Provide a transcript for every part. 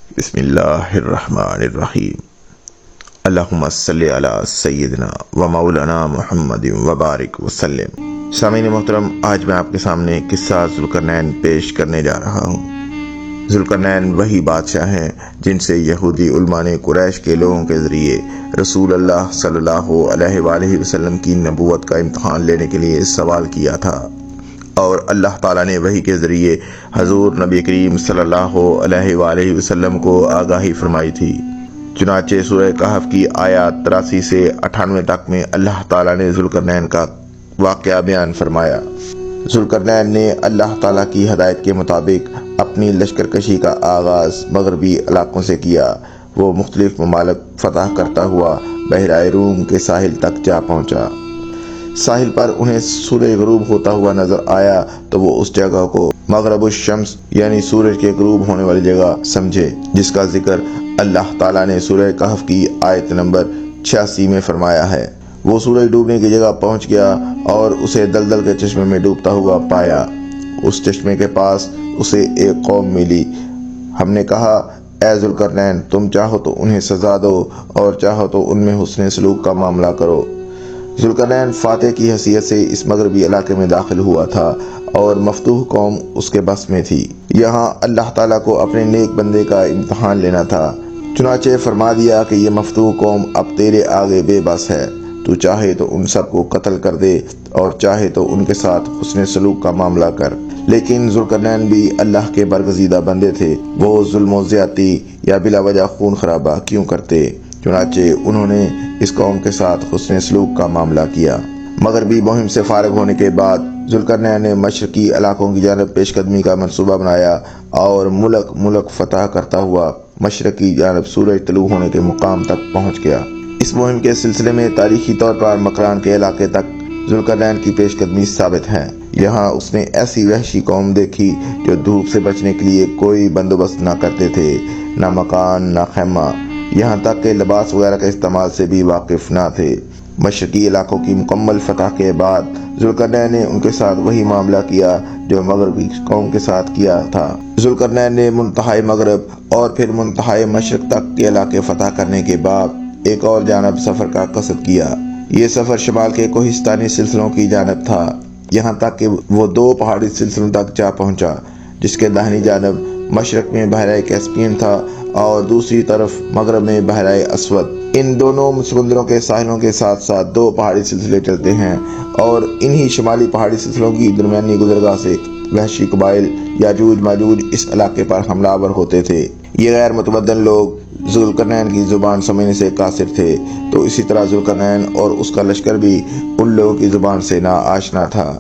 بسم اللہ الرحمن الرحیم۔ اللہم صلی علی سیدنا و مولانا محمد وبارک وسلم۔ سامعین محترم، آج میں آپ کے سامنے قصہ ذوالقرنین پیش کرنے جا رہا ہوں۔ ذوالقرنین وہی بادشاہ ہیں جن سے یہودی علماء نے قریش کے لوگوں کے ذریعے رسول اللہ صلی اللہ علیہ وآلہ وسلم کی نبوت کا امتحان لینے کے لیے سوال کیا تھا، اور اللہ تعالیٰ نے وحی کے ذریعے حضور نبی کریم صلی اللہ علیہ وآلہ وسلم کو آگاہی فرمائی تھی۔ چنانچہ سورہ کہف کی آیات 83 سے 98 تک میں اللہ تعالیٰ نے ذوالقرنین کا واقعہ بیان فرمایا۔ ذوالقرنین نے اللہ تعالیٰ کی ہدایت کے مطابق اپنی لشکر کشی کا آغاز مغربی علاقوں سے کیا۔ وہ مختلف ممالک فتح کرتا ہوا بحیرہ روم کے ساحل تک جا پہنچا۔ ساحل پر انہیں سورج غروب ہوتا ہوا نظر آیا تو وہ اس جگہ کو مغرب الشمس یعنی سورج کے غروب ہونے والی جگہ سمجھے، جس کا ذکر اللہ تعالیٰ نے سورہ کہف کی آیت نمبر 86 میں فرمایا ہے۔ وہ سورج ڈوبنے کی جگہ پہنچ گیا اور اسے دلدل کے چشمے میں ڈوبتا ہوا پایا۔ اس چشمے کے پاس اسے ایک قوم ملی۔ ہم نے کہا، اے ذوالقرنین، تم چاہو تو انہیں سزا دو اور چاہو تو ان میں حسن سلوک کا معاملہ کرو۔ ذوالقرنین فاتح کی حیثیت سے اس مغربی علاقے میں داخل ہوا تھا اور مفتوح قوم اس کے بس میں تھی۔ یہاں اللہ تعالیٰ کو اپنے نیک بندے کا امتحان لینا تھا۔ چنانچہ فرما دیا کہ یہ مفتوح قوم اب تیرے آگے بے بس ہے، تو چاہے تو ان سب کو قتل کر دے اور چاہے تو ان کے ساتھ حسن سلوک کا معاملہ کر۔ لیکن ذوالقرنین بھی اللہ کے برگزیدہ بندے تھے، وہ ظلم و زیادتی یا بلا وجہ خون خرابہ کیوں کرتے؟ چنانچہ انہوں نے اس قوم کے ساتھ حسن سلوک کا معاملہ کیا۔ مغربی مہم سے فارغ ہونے کے بعد ذوالقرنین نے مشرقی علاقوں کی جانب پیش قدمی کا منصوبہ بنایا اور ملک فتح کرتا ہوا مشرق کی جانب سورج طلوع ہونے کے مقام تک پہنچ گیا۔ اس مہم کے سلسلے میں تاریخی طور پر مکران کے علاقے تک ذوالقرنین کی پیش قدمی ثابت ہے۔ یہاں اس نے ایسی وحشی قوم دیکھی جو دھوپ سے بچنے کے لیے کوئی بندوبست نہ کرتے تھے، نہ مکان نہ خیمہ، یہاں تک کہ لباس وغیرہ کے استعمال سے بھی واقف نہ تھے۔ مشرقی علاقوں کی مکمل فتح کے بعد ذوالقرنین نے ان کے ساتھ وہی معاملہ کیا جو مغربی قوم کے ساتھ کیا تھا۔ ذوالقرنین نے منتہائی مغرب اور پھر منتہائی مشرق تک کے علاقے فتح کرنے کے بعد ایک اور جانب سفر کا قصد کیا۔ یہ سفر شمال کے کوہستانی سلسلوں کی جانب تھا، یہاں تک کہ وہ 2 پہاڑی سلسلوں تک جا پہنچا، جس کے داہنی جانب مشرق میں بحیرہ کیسپیئن تھا اور دوسری طرف مغرب میں بحیرہ اسود۔ ان دونوں سمندروں کے ساحلوں کے ساتھ ساتھ 2 پہاڑی سلسلے چلتے ہیں، اور انہی شمالی پہاڑی سلسلوں کی درمیانی گزرگاہ سے وحشی قبائل یاجوج ماجوج اس علاقے پر حملہ آور ہوتے تھے۔ یہ غیر متمدن لوگ ذوالقرنین کی زبان سمجھنے سے قاصر تھے، تو اسی طرح ذوالقرنین اور اس کا لشکر بھی ان لوگوں کی زبان سے نا آشنا تھا۔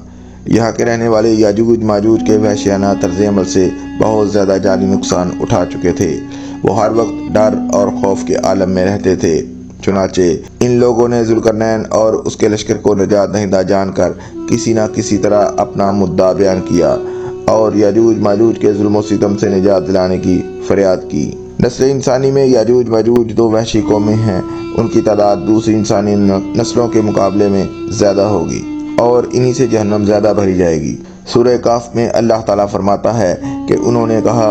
یہاں کے رہنے والے یاجوج ماجوج کے وحشیانہ طرز عمل سے بہت زیادہ جانی نقصان اٹھا چکے تھے۔ وہ ہر وقت ڈر اور خوف کے عالم میں رہتے تھے۔ چنانچہ ان لوگوں نے ذوالقرنین اور اس کے لشکر کو نجات دہندہ جان کر کسی نہ کسی طرح اپنا مدعا بیان کیا اور یاجوج ماجوج کے ظلم و ستم سے نجات دلانے کی فریاد کی۔ نسل انسانی میں یاجوج ماجوج 2 وحشی قومیں ہیں، ان کی تعداد دوسری انسانی نسلوں کے مقابلے میں زیادہ ہوگی اور انہی سے جہنم زیادہ بھری جائے گی۔ سورہ کہف میں اللہ تعالیٰ فرماتا ہے کہ انہوں نے کہا،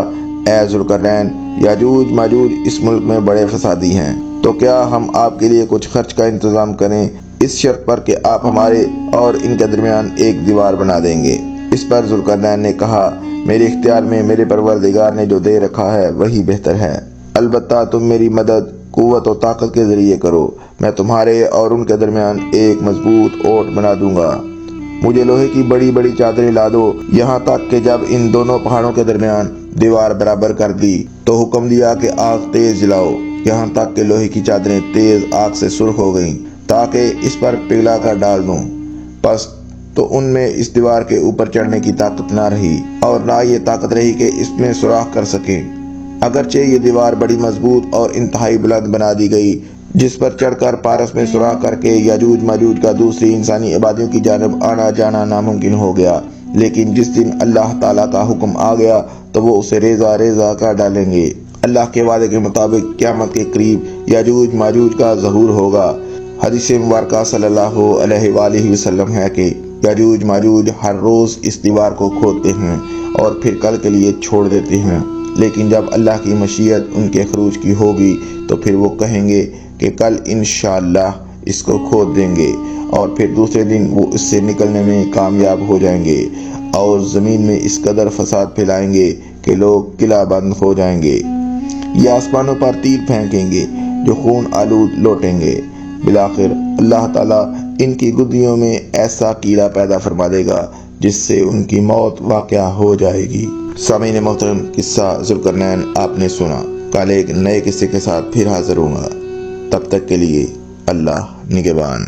اے ذوالقرنین، یاجوج ماجوج اس ملک میں بڑے فسادی ہیں، تو کیا ہم آپ کے لیے کچھ خرچ کا انتظام کریں اس شرط پر کہ آپ ہمارے اور ان کے درمیان ایک دیوار بنا دیں گے؟ اس پر ذوالقرنین نے کہا، میرے اختیار میں میرے پروردگار نے جو دے رکھا ہے وہی بہتر ہے، البتہ تم میری مدد قوت و طاقت کے ذریعے کرو، میں تمہارے اور ان کے درمیان ایک مضبوط اوٹ بنا دوں گا۔ مجھے لوہے کی بڑی بڑی چادریں لا دو، یہاں تک کہ جب ان دونوں پہاڑوں کے درمیان دیوار برابر کر دی تو حکم دیا کہ آگ تیز جلاؤ، یہاں تک کہ لوہے کی چادریں تیز آگ سے سرخ ہو گئیں تاکہ اس پر پگھلا کر ڈال دوں۔ پس تو ان میں اس دیوار کے اوپر چڑھنے کی طاقت نہ رہی اور نہ یہ طاقت رہی کہ اس میں سوراخ کر سکیں۔ اگرچہ یہ دیوار بڑی مضبوط اور انتہائی بلند بنا دی گئی، جس پر چڑھ کر پارس میں سوراخ کر کے یاجوج ماجوج کا دوسری انسانی آبادیوں کی جانب آنا جانا ناممکن ہو گیا، لیکن جس دن اللہ تعالیٰ کا حکم آ گیا تو وہ اسے ریزہ ریزہ کر ڈالیں گے۔ اللہ کے وعدے کے مطابق قیامت کے قریب یاجوج ماجوج کا ظہور ہوگا۔ حدیث مبارکہ صلی اللہ علیہ وآلہ وسلم ہے کہ یاجوج ماجوج ہر روز اس دیوار کو کھودتے ہیں اور پھر کل کے لیے چھوڑ دیتے ہیں۔ لیکن جب اللہ کی مشیت ان کے خروج کی ہوگی تو پھر وہ کہیں گے کہ کل انشاءاللہ اس کو کھود دیں گے، اور پھر دوسرے دن وہ اس سے نکلنے میں کامیاب ہو جائیں گے اور زمین میں اس قدر فساد پھیلائیں گے کہ لوگ قلعہ بند ہو جائیں گے۔ یہ آسمانوں پر تیر پھینکیں گے جو خون آلود لوٹیں گے۔ بالآخر اللہ تعالیٰ ان کی گدیوں میں ایسا کیڑا پیدا فرما دے گا جس سے ان کی موت واقع ہو جائے گی۔ سامعین محترم، قصہ ذوالقرنین آپ نے سنا۔ کل ایک نئے قصے کے ساتھ پھر حاضر ہوں گا، تب تک کے لیے اللہ نگہبان۔